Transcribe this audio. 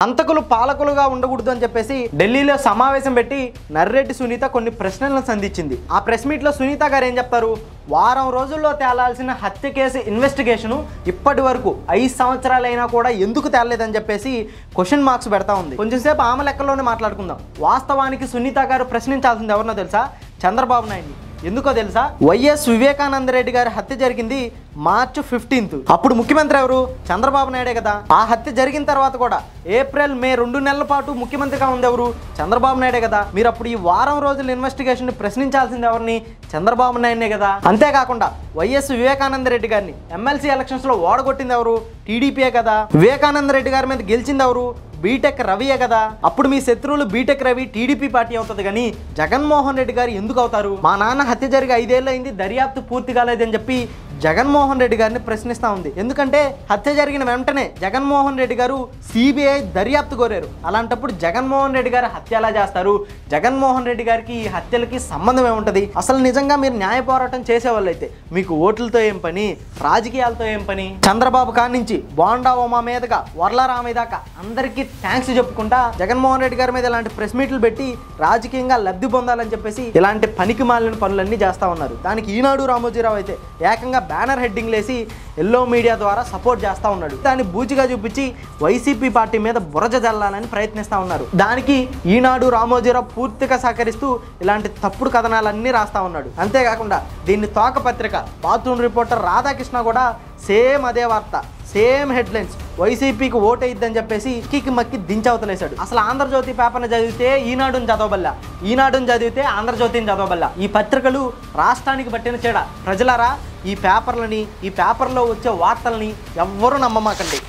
అంతకులు పాలకులుగా ఉండకూడదు అని చెప్పేసి ఢిల్లీలో సమావేశం పెట్టి నర్రెడ్డి సునీత కొన్ని ప్రశ్నలను సంధించింది. ఆ ప్రెస్ మీట్లో సునీత గారు ఏం చెప్తారు, వారం రోజుల్లో తేలాల్సిన హత్య కేసు ఇన్వెస్టిగేషను ఇప్పటి వరకు 5 సంవత్సరాలైనా కూడా ఎందుకు తేలలేదని చెప్పేసి క్వశ్చన్ మార్క్స్ పెడతా ఉంది. కొంచెంసేపు ఆమె లెక్కల్లోనే మాట్లాడుకుందాం. వాస్తవానికి సునీత గారు ప్రశ్నించాల్సింది ఎవరినో తెలుసా? చంద్రబాబు నాయుడిని. ఎందుకో తెలుసా? వైఎస్ వివేకానంద రెడ్డి గారి హత్య జరిగింది మార్చి 15th. అప్పుడు ముఖ్యమంత్రి ఎవరు? చంద్రబాబు నాయుడే కదా. ఆ హత్య జరిగిన తర్వాత కూడా ఏప్రిల్ మే 2 నెలల పాటు ముఖ్యమంత్రిగా ఉంది ఎవరు? చంద్రబాబు నాయుడే కదా. మీరు అప్పుడు ఈ వారం రోజుల ఇన్వెస్టిగేషన్ ప్రశ్నించాల్సింది ఎవరిని? చంద్రబాబు నాయుడునే కదా. అంతేకాకుండా వైఎస్ వివేకానంద రెడ్డి గారిని ఎమ్మెల్సీ ఎలక్షన్స్ లో ఓడగొట్టింది ఎవరు? టీడీపీయే కదా. వివేకానంద రెడ్డి గారి మీద గెలిచింది ఎవరు? బీటెక్ రవియే కదా. అప్పుడు మీ శత్రువులు బీటెక్ రవి టీడీపీ పార్టీ అవుతుంది కానీ జగన్మోహన్ రెడ్డి గారు ఎందుకు అవుతారు? మా నాన్న హత్య జరిగి 5 ఏళ్ళు అయింది, దర్యాప్తు పూర్తి కాలేదని చెప్పి జగన్మోహన్ రెడ్డి గారిని ప్రశ్నిస్తూ ఉంది. ఎందుకంటే హత్య జరిగిన వెంటనే జగన్మోహన్ రెడ్డి గారు సిబిఐ దర్యాప్తు కోరారు. అలాంటప్పుడు జగన్మోహన్ రెడ్డి గారు హత్య ఎలా చేస్తారు? జగన్మోహన్ రెడ్డి గారికి ఈ హత్యలకి సంబంధం ఏముంటుంది? అసలు నిజంగా మీరు న్యాయ పోరాటం చేసేవాళ్ళైతే మీకు ఓట్లతో ఏం పని, రాజకీయాలతో ఏం పని? చంద్రబాబు కానించి బోండా ఉమా మీదుగా వర్లరామయ్య దాకా అందరికీ థ్యాంక్స్ చెప్పుకుంటా జగన్మోహన్ రెడ్డి గారి మీద ఇలాంటి ప్రెస్ మీట్లు పెట్టి రాజకీయంగా లబ్ధి పొందాలని చెప్పేసి ఇలాంటి పనికి మాలిన పనులన్నీ చేస్తూ ఉన్నారు. దానికి ఈనాడు రామోజీరావు అయితే ఏకంగా బ్యానర్ హెడ్డింగ్ లేసి ఎల్లో మీడియా ద్వారా సపోర్ట్ చేస్తూ ఉన్నాడు. దాన్ని బూచిగా చూపించి వైసీపీ పార్టీ మీద బురజ జల్లాలని ప్రయత్నిస్తూ ఉన్నారు. దానికి ఈనాడు రామోజీరావు పూర్తిగా సహకరిస్తూ ఇలాంటి తప్పుడు కథనాలన్నీ రాస్తా ఉన్నాడు. అంతేకాకుండా దీన్ని తోక పత్రిక బాత్రూమ్ రిపోర్టర్ రాధాకృష్ణ కూడా సేమ్ అదే వార్త, సేమ్ హెడ్లైన్స్, వైసీపీకి ఓటైద్దని చెప్పేసి కిక్కి మక్కి దించవతలేశాడు. అసలు ఆంధ్రజ్యోతి పేపర్ని చదివితే ఈనాడుని చదవబల్లా, ఈనాడుని చదివితే ఆంధ్రజ్యోతిని చదవబల్లా. ఈ పత్రికలు రాష్ట్రానికి పట్టిన చెడ. ప్రజలారా, ఈ పేపర్లని, ఈ పేపర్లో వచ్చే వార్తల్ని ఎవ్వరూ నమ్మమాకండి.